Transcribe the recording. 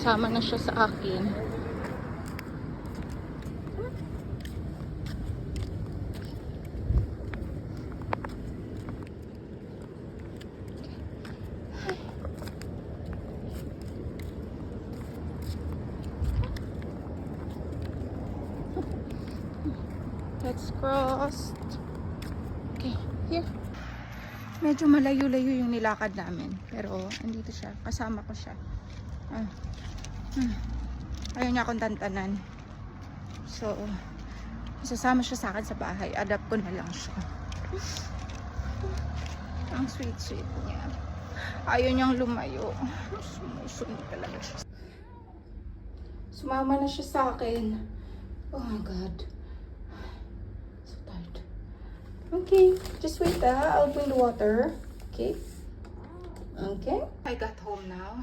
Sasama na siya sa akin. Let's cross. Okay, here. Medyo malayo-layo yung nilakad namin. Pero, andito siya. Kasama ko siya. Ayaw niya akong tantanan. So, sasama siya sa akin sa bahay. Adapt ko na lang siya. Ang sweet-sweet niya. Ayaw niyang lumayo. Sumusunod talaga siya. Sumama na siya sa akin. Oh my God. So tired. Okay, just wait I'll bring the water. Okay? Okay. I got home now.